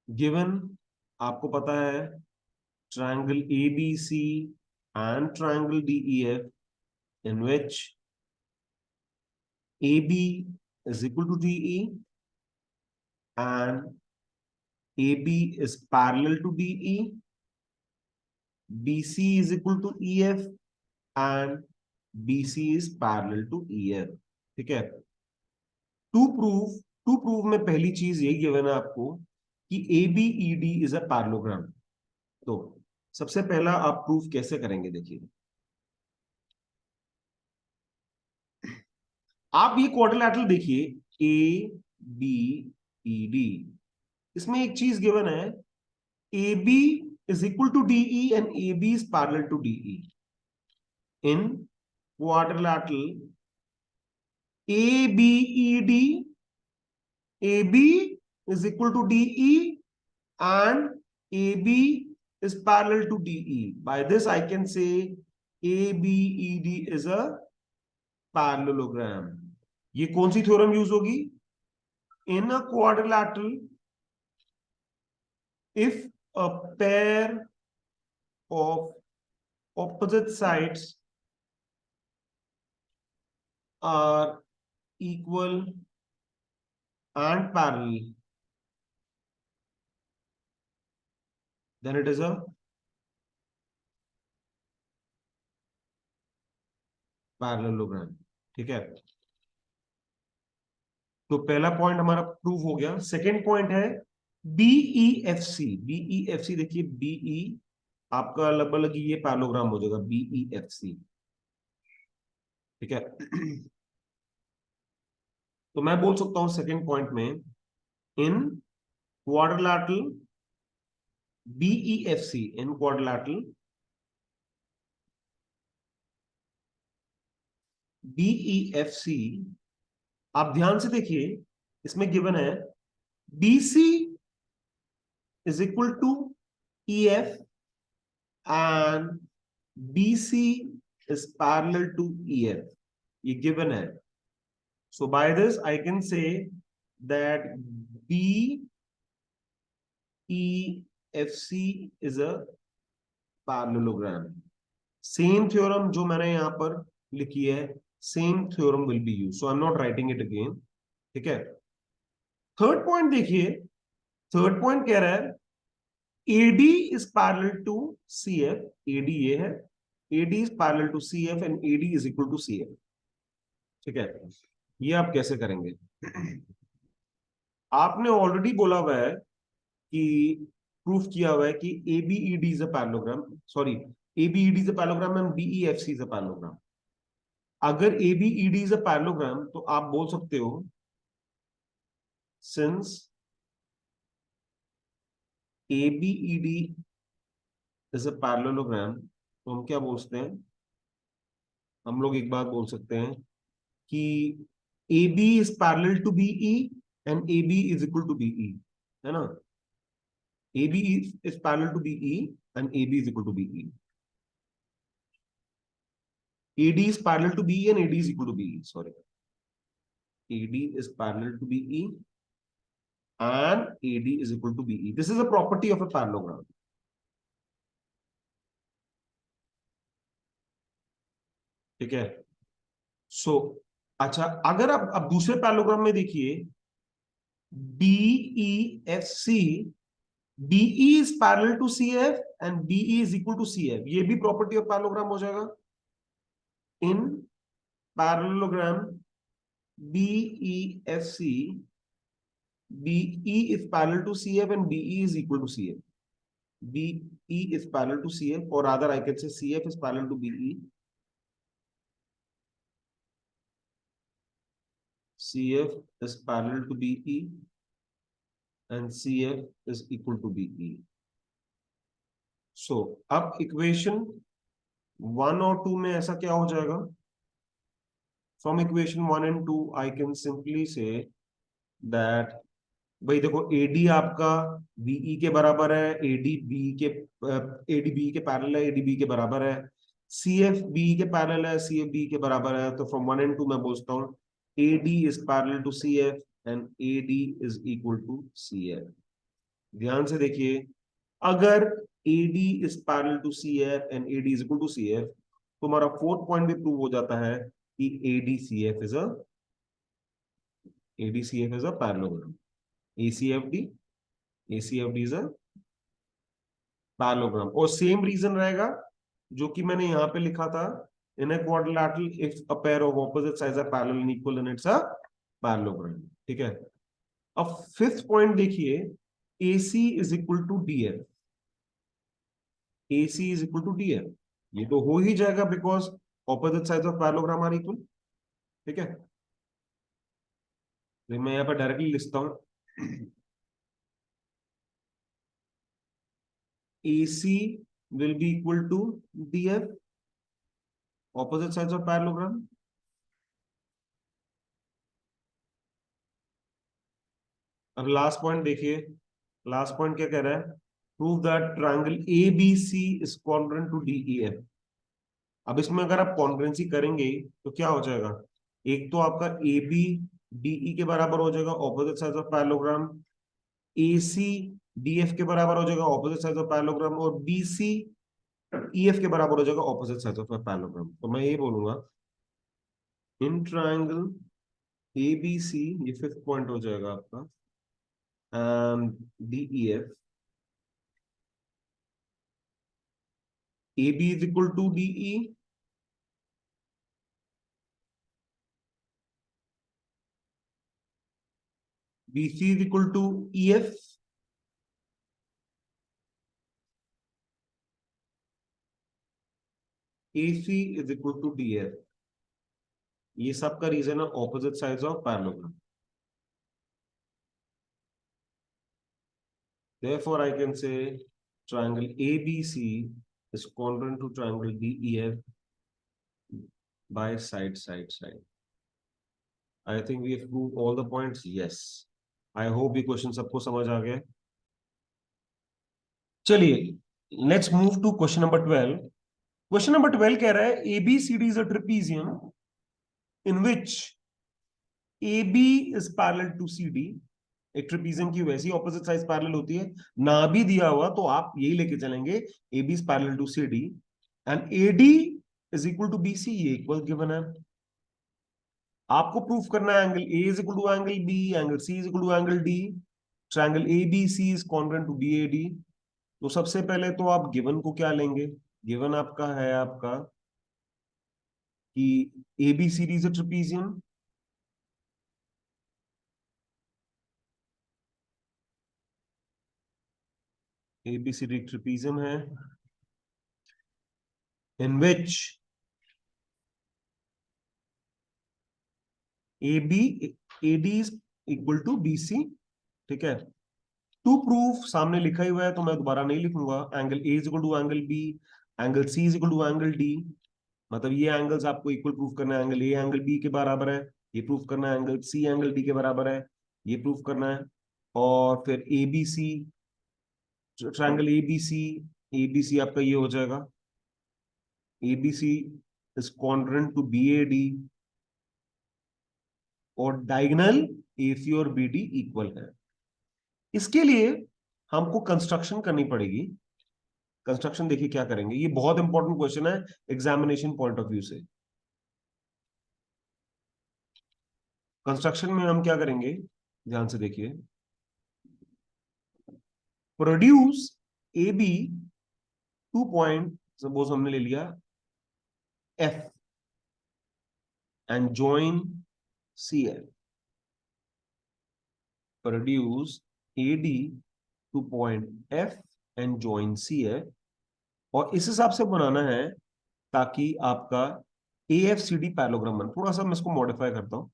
Speaker 1: Given आपको पता है triangle ABC and triangle DEF in which AB is equal to DE and AB is parallel to DE, BC is equal to EF and BC is parallel to EF. ठीक है, to prove में पहली चीज यही given है आपको कि ABED is a parallelogram. तो सबसे पहला आप प्रूफ कैसे करेंगे, देखिए आप ये क्वाड्रिलैटरल देखिए ABED, इसमें एक चीज गिवन है AB is equal to DE and AB is parallel to DE. In quadrilateral ABED, AB is equal to DE and AB is parallel to DE. By this I can say ABED is a parallelogram. ये कौन सी theorem use होगी? In a quadrilateral, if a pair of opposite sides are equal and parallel, then it is a parallelogram. ठीक है, तो पहला point हमारा proof हो गया। सेकंड पॉइंट है BEFC। BEFC देखिए, BE आपका लगभग ये पैरेललोग्राम हो जाएगा BEFC। ठीक है, तो मैं बोल सकता हूं सेकंड पॉइंट में इन क्वाड्रिलैटरल BEFC, इन क्वाड्रिलैटरल BEFC, आप ध्यान से देखिए इसमें गिवन है BC is equal to EF and BC is parallel to EF, ये given है। So by this I can say that BEFC is a parallelogram. Same theorem जो मैंने यहां पर लिखी है, same theorem will be used. So I'm not writing it again. ठीक है, थर्ड पॉइंट देखिए, थर्ड पॉइंट कह रहा है AD is parallel to CF, AD ये है, AD is parallel to CF and AD is equal to CF। ठीक है, ये आप कैसे करेंगे? आपने ऑलरेडी बोला हुआ है कि प्रूफ किया हुआ है कि ABED is a parallelogram, sorry ABED is a parallelogram and BEFC is a parallelogram। अगर ABED is a parallelogram तो आप बोल सकते हो since ABED is a parallelogram, तो हम क्या बोलते हैं, हम लोग एक बात बोल सकते हैं कि AB is parallel to BE and AB is equal to BE, है ना? AB is parallel to BE and AB is equal to BE. AD is parallel to BE and AD is equal to BE. Sorry, AD is parallel to BE and AD is equal to BE. This is a property of a parallelogram. ठीक है, सो अच्छा, अगर आप अब दूसरे parallelogram में देखिए DEFC, DE is parallel to CF and BE is equal to CF, ये भी प्रॉपर्टी ऑफ पैरेललोग्राम हो जाएगा। इन parallelogram BEFC, BE is parallel to CF and BE is equal to CF, BE is parallel to CF, or rather I can say CF is parallel to BE, CF is parallel to BE and CF is equal to BE. So अब equation 1 और 2 में ऐसा क्या हो जाएगा? From equation 1 and 2 I can simply say that, भाई देखो AD आपका BE के बराबर है, AD BE के पैरेलल है, AD BE के बराबर है, CF BE के पैरेलल है, CF BE के बराबर है। तो from 1 and 2 मैं बोलता हूँ AD is parallel to CF and AD is equal to CF। ध्यान से देखिए, अगर AD is parallel to CF and AD is equal to CF, तो हमारा फोर्थ पॉइंट भी प्रूव हो जाता है कि ADCF is a parallelogram. ACFD is a parallelogram. और सेम रीजन रहेगा जो कि मैंने यहां पे लिखा था, in a quadrilateral if a pair of opposite sides are parallel and equal and it's a parallelogram. ठीक है. अब फिफ्थ पॉइंट देखिए, AC is equal to DF. AC is equal to DF. ये तो हो ही जाएगा because opposite sides of parallelogram are equal. ठीक है. तो मैं यहाँ पर डायरेक्टली लिखता हूं, AC will be equal to DF, opposite sides of parallelogram. अब लास्ट पॉइंट देखिए, लास्ट पॉइंट क्या कह रहा है, prove that triangle ABC is congruent to DEF. अब इसमें अगर आप कॉन्ग्रुएंसी करेंगे तो क्या हो जाएगा, एक तो आपका AB DE के बराबर हो जाएगा opposite sides of parallelogram, AC DF के बराबर हो जाएगा ऑपोजिट साइड्स ऑफ पैरेललोग्राम, और BC EF के बराबर हो जाएगा ऑपोजिट साइड्स ऑफ पैरेललोग्राम. तो मैं ये बोलूंगा, इन ट्रायंगल ABC, ये फिफ्थ पॉइंट हो जाएगा आपका, and DEF, AB is equal to DE, BC is equal to EF, AC is equal to DF. ये सब का रीजन है opposite sides of parallelogram. Therefore, I can say triangle ABC is congruent to triangle DEF by side. I think we have proved all the points. Yes. I hope ये question सबको समझ आ गया. चलिए, let's move to question number 12. Question number 12 कह रहा है ABCD is a trapezium in which AB is parallel to CD. एक ट्रेपीजियम की वैसी ऑपोजिट साइड पैरेलल होती है. ना भी दिया हुआ तो आप यही लेके चलेंगे, AB is parallel to CD and AD is equal to BC. ये इक्वल गिवन है. आपको प्रूफ करना है angle A is equal to angle B, angle C is equal to angle D, triangle ABC is congruent to BAD. तो सबसे पहले तो आप गिवन को क्या लेंगे, गिवन आपका है आपका कि ABCD is a trapezium. ABCD trapezium है in which AD is equal to BC. ठीक है. टू प्रूफ सामने लिखा ही हुआ है तो मैं दोबारा नहीं लिखूंगा. Angle A is equal to angle B, angle C is equal to angle D. मतलब ये एंगल्स आपको इक्वल प्रूफ करना है. एंगल A एंगल B के बराबर है, ये प्रूफ करना है. एंगल C एंगल D के बराबर है, ये प्रूफ करना है. और फिर ABC, ट्रायंगल ABC आपका ये हो जाएगा, ABC is congruent to BAD, और डायगोनल AC और BD इक्वल है. इसके लिए हमको कंस्ट्रक्शन करनी पड़ेगी. कंस्ट्रक्शन देखिए क्या करेंगे, ये बहुत इंपॉर्टेंट क्वेश्चन है एग्जामिनेशन पॉइंट ऑफ व्यू से. कंस्ट्रक्शन में हम क्या करेंगे, ध्यान से देखिए. Produce A B, to point suppose हमने ले लिया F and join CF. Produce AD to point F and join CF. और इस हिसाब से बनाना है ताकि आपका AFCD पैरेललोग्राम बने. थोड़ा सा मैं इसको मॉडिफाई करता हूं.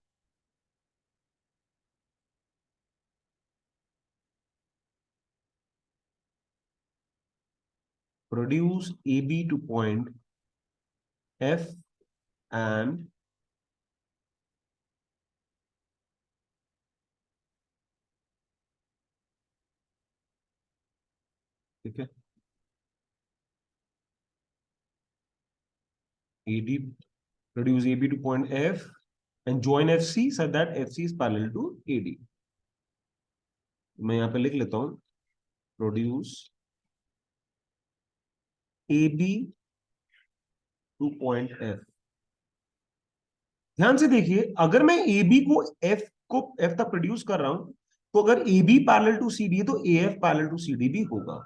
Speaker 1: Produce AB to point F and ठीक है, AD produce AB to point F and join FC such that FC is parallel to AD. मैं यहां पे लिख लेता हूं, produce A B to point F. ध्यान से देखिए, अगर मैं ए बी को एफ तक प्रोड्यूस कर रहा हूं, तो अगर A B parallel to C D है तो A F parallel to C D भी होगा।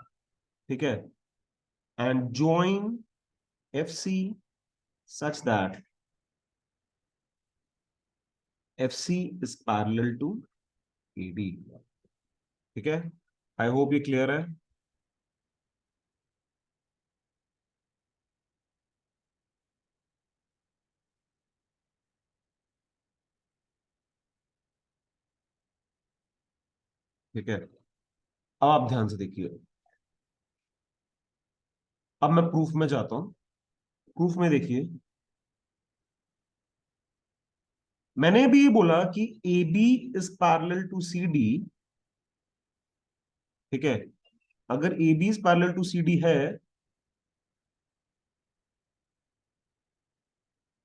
Speaker 1: ठीक है, and join F C such that F C is parallel to A D. ठीक है, आई होप ये क्लियर है। ठीक है, अब आप ध्यान से देखिए, अब मैं प्रूफ में जाता हूं। प्रूफ में देखिए, मैंने भी बोला कि A B is parallel to C D. ठीक है, अगर A B is parallel to C D है,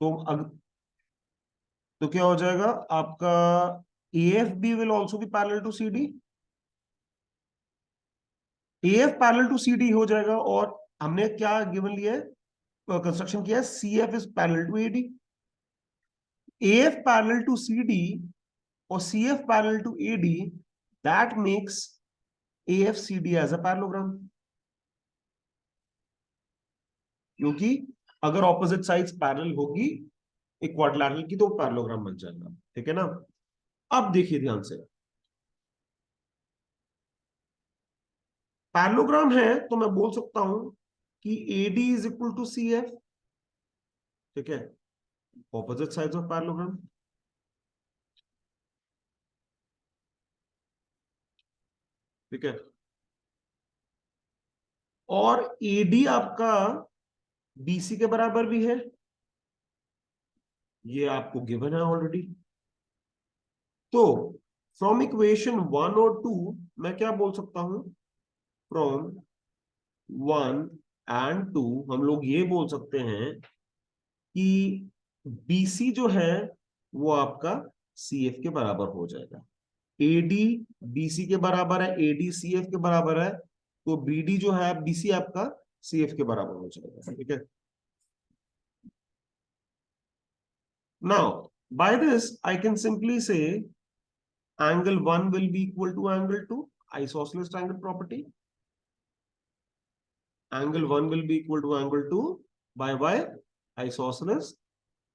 Speaker 1: तो तो क्या हो जाएगा आपका, A F B will also be parallel to C D. A F parallel to C D हो जाएगा, और हमने क्या गिवन लिया है, कंस्ट्रक्शन किया है, C F is parallel to A D. A F parallel to C D और C F parallel to A D, that makes A F C D as a parallelogram. क्योंकि अगर ऑपोजिट साइड्स पैरेलल होगी एक quadrilateral की, तो parallelogram बन जाएगा। ठीक है ना। अब देखिए ध्यान से, पैरेललोग्राम है तो मैं बोल सकता हूं कि A D is equal to C F. ठीक है, ऑपोजिट साइड्स ऑफ पैरेललोग्राम। ठीक है, और एडी आपका बीसी के बराबर भी है, ये आपको गिवन है ऑलरेडी। तो फ्रॉम इक्वेशन वन और टू मैं क्या बोल सकता हूं, फ्रॉम वन एंड टू हम लोग ये बोल सकते हैं कि बीसी जो है वो आपका सीएफ के बराबर हो जाएगा। एडी बीसी के बराबर है, एडी सीएफ के बराबर है, तो बीडी जो है बीसी आपका सीएफ के बराबर हो जाएगा। ठीक है, now by this I can simply say angle 1 will be equal to angle 2, isosceles triangle property. Angle 1 will be equal to angle 2 by isosceles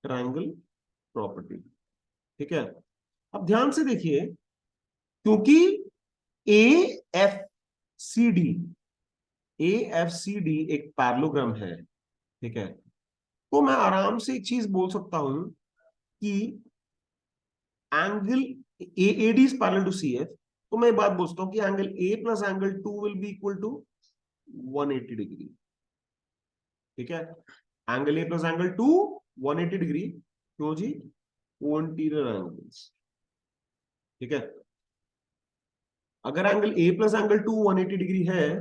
Speaker 1: triangle property. ठीक है, अब ध्यान से देखिए, क्योंकि A F C D A F C D एक parallelogram है। ठीक है, तो मैं आराम से एक चीज बोल सकता हूं कि angle A D is parallel to C F, तो मैं बात बोलता हूं कि angle A plus angle two will be equal to 180 degree. ठीक है, angle A plus angle two 180 degree, क्यों जी, कोइंटीरियर एंगल्स। ठीक है, अगर angle A plus angle two 180 degree है,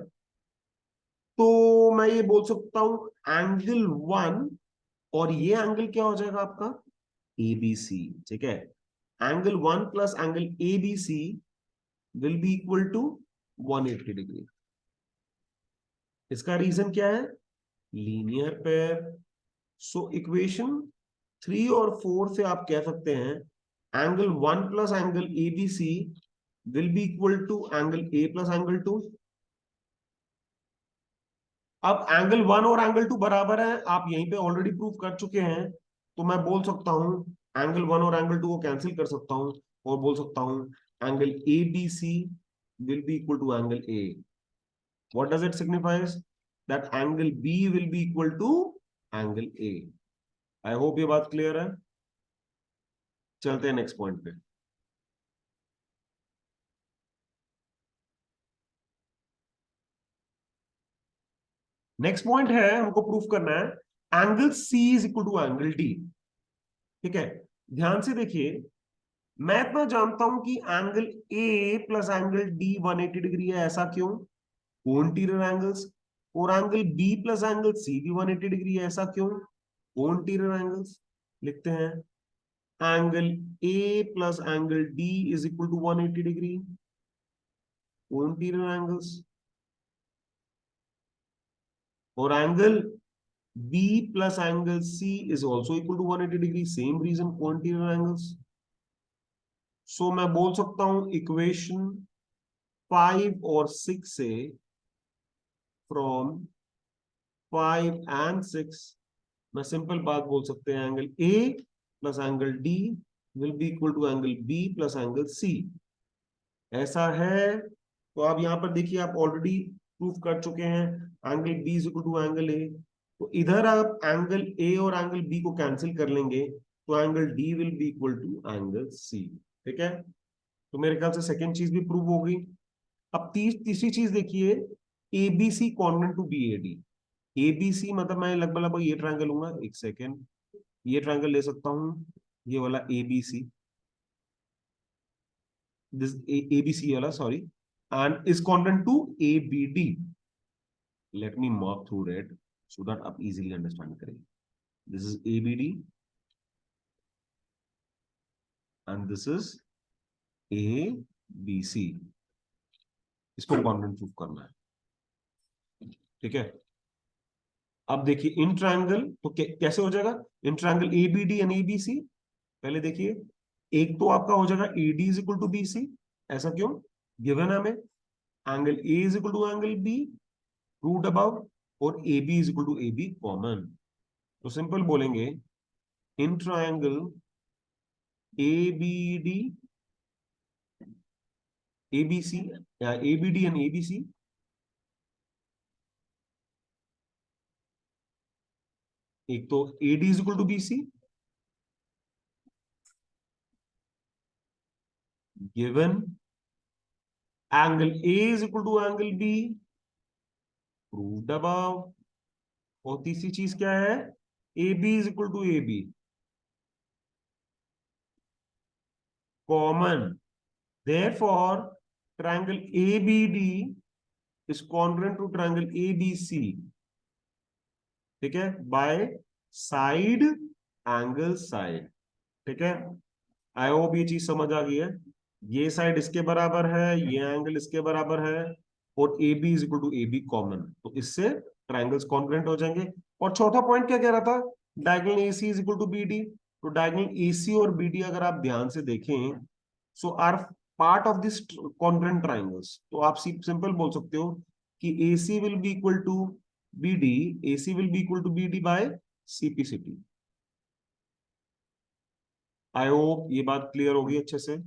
Speaker 1: तो मैं ये बोल सकता हूं एंगल वन, और ये एंगल क्या हो जाएगा आपका, एबीसी। ठीक है, angle one plus angle ABC will be equal to 180 degree. इसका रीजन क्या है, linear pair. So equation three और फोर से आप कह सकते हैं angle one plus angle ABC will be equal to angle A plus angle two. अब एंगल वन और एंगल टू बराबर है, आप यहीं पे ऑलरेडी प्रूव कर चुके हैं, तो मैं बोल सकता हूं एंगल वन और एंगल टू को कैंसिल कर सकता हूं, और बोल सकता हूं angle A B C will be equal to angle A. What does it signifies, that angle B will be equal to angle A. I hope ये बात क्लियर है। चलते हैं नेक्स्ट पॉइंट पे। नेक्स्ट पॉइंट है, हमको प्रूफ करना है angle C is equal to angle D. ठीक है, ध्यान से देखिए, मैं इतना जानता हूं कि angle A plus angle D 180 degree है, ऐसा क्यों, कोइंटीरियर एंगल्स। और angle B plus angle C भी 180 डिग्री है, ऐसा क्यों, कोइंटीरियर एंगल्स। लिखते हैं angle A plus angle D is equal to 180 degree, cointerior angles. और angle B plus angle C is also equal to 180 degree. Same reason, co-interior angles. So मैं बोल सकता हूं इक्वेशन 5 और 6 से, फ्रॉम 5 एंड 6 मैं सिंपल बात बोल सकते हैं, angle A plus angle D will be equal to angle B plus angle C। ऐसा है तो आप यहां पर देखिए, आप ऑलरेडी प्रूफ कर चुके हैं angle B is equal to angle A। तो इधर आप एंगल A और एंगल B को कैंसिल कर लेंगे, तो angle D will be equal to angle C। ठीक है, तो मेरे ख्याल से सेकेंड चीज भी प्रूव हो गई। अब तीसरी चीज देखिए, ABC congruent to BAD। ABC मतलब मैं लगभग लगभग ये ट्रायंगल लूंगा, एक सेकेंड, ये ट्रायंगल ले सकता हूं, ये वाला ABC, दिस ABC वाला, sorry, and is congruent to ABD। Let me mark through it so that आप इजीली अंडरस्टैंड करेंगे। This is ABD and this is ABC। इसको कॉन्वेंट प्रूफ करना है। ठीक है, अब देखिए इन ट्रायंगल तो कैसे हो जाएगा, in triangle ABD and ABC। पहले देखिए, एक तो आपका हो जाएगा AD is equal to BC। ऐसा क्यों, गिवन है हमें angle A is equal to angle B, proved above, और AB is equal to AB common. तो सिंपल बोलेंगे, इन ट्रायंगल ABD ABC या ABD एंड ABC, एक तो AD is equal to BC, given angle A is equal to angle B, proved above, और तीसरी चीज क्या है, AB is equal to AB common. Therefore triangle ABD is congruent to triangle ABC। ठीक है, bye side angle side. ठीक है, आई hope ये चीज समझ आ गई है। ये साइड इसके बराबर है, ये एंगल इसके बराबर है, और AB is equal to AB common, तो इससे ट्रायंगल्स कॉन्ग्रुएंट हो जाएंगे। और चौथा पॉइंट क्या कह रहा था, diagonal AC is equal to BD। तो डायगोनल AC और BD अगर आप ध्यान से देखें, so are part of this congruent triangles. तो आप सिंपल बोल सकते हो कि AC will be equal to BD, AC will be equal to BD by CPCT। I hope ये बात क्लियर होगी अच्छे से।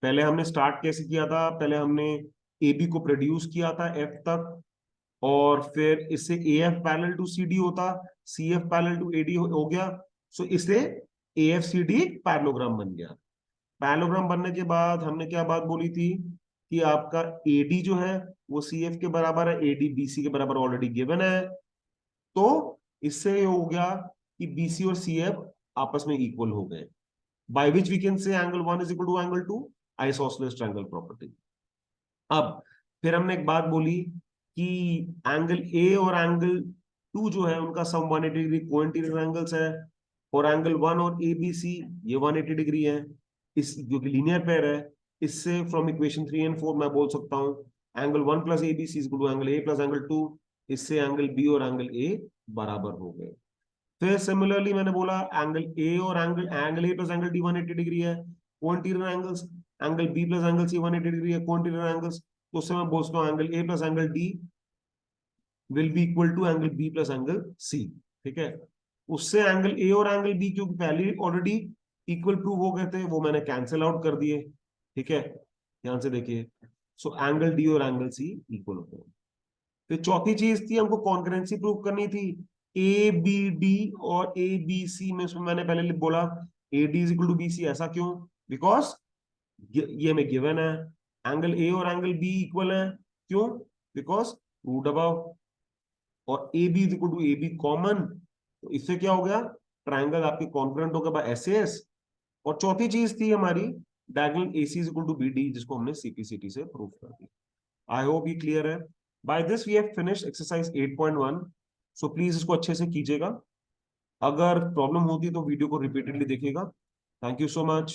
Speaker 1: पहले हमने स्टार्ट कैसे किया था, पहले हमने AB को प्रोड्यूस किया था F तक, और फिर इससे AF पैरेलल टू CD होता, CF पैरेलल टू AD हो गया। सो इससे AFCD एक पैरेललोग्राम बन गया। पैरेललोग्राम बनने के बाद हमने क्या बात बोली थी कि आपका AD जो है वो CF के बराबर है, AD BC के बराबर ऑलरेडी गिवन है। तो इससे ये हो गया कि BC और CF आपस में इक्वल हो गए, by which we can say angle 1 is equal to angle 2, isosceles triangle property। अब फिर हमने एक बात बोली कि एंगल A और एंगल 2 जो है उनका सम 180 डिग्री कोइंटीरियर एंगल्स है, और एंगल 1 और ABC ये 180 डिग्री है, इस जो कि लीनियर पेयर है। इससे फ्रॉम इक्वेशन 3 एंड 4 मैं बोल सकता हूं angle 1 plus ABC is equal to angle A plus angle 2। इससे एंगल B और एंगल A बराबर हो गए। फिर सिमिलरली मैंने बोला एंगल ए और angle A plus angle D 180 degree है, cointerior angles, angle B plus angle C 180 degree है, कोइंटीरियर एंगल्स। तो उससे मैं बोलता हूँ angle A plus angle D will be equal to angle B plus angle C. ठीक है, उससे एंगल ए और एंगल बी क्योंकि पहले ऑलरेडी इक्वल प्रूव हो गए थे, वो मैंने कैंसिल आउट कर दिए। ठीक है, ध्यान से देखिए, सो एंगल डी और एंगल सी इक्वल होते हैं। फिर चौथी चीज थी, हमको कॉन्करेंसी प्रूव करनी थी ए बी डी और ए बी सी में। उसमें मैंने पहले बोला A D is equal to B C. ऐसा क्यों, बिकॉज ये हमें गिवन है एंगल ए और एंगल बी इक्वल है। क्यों, बिकॉज रूट अबव, और A B is equal to A B common. तो इससे क्या हो गया, ट्राइंगल आपके कॉन्करेंट हो गया बाय SAS। और चौथी चीज थी हमारी diagonal AC is equal to BD, जिसको हमने CPCT से प्रूव कर दिया। आई होप ये क्लियर है। By this we have finished exercise 8.1। So please इसको अच्छे से कीजिएगा। अगर प्रॉब्लम होती है तो वीडियो को रिपीटेडली देखिएगा। Thank you so much.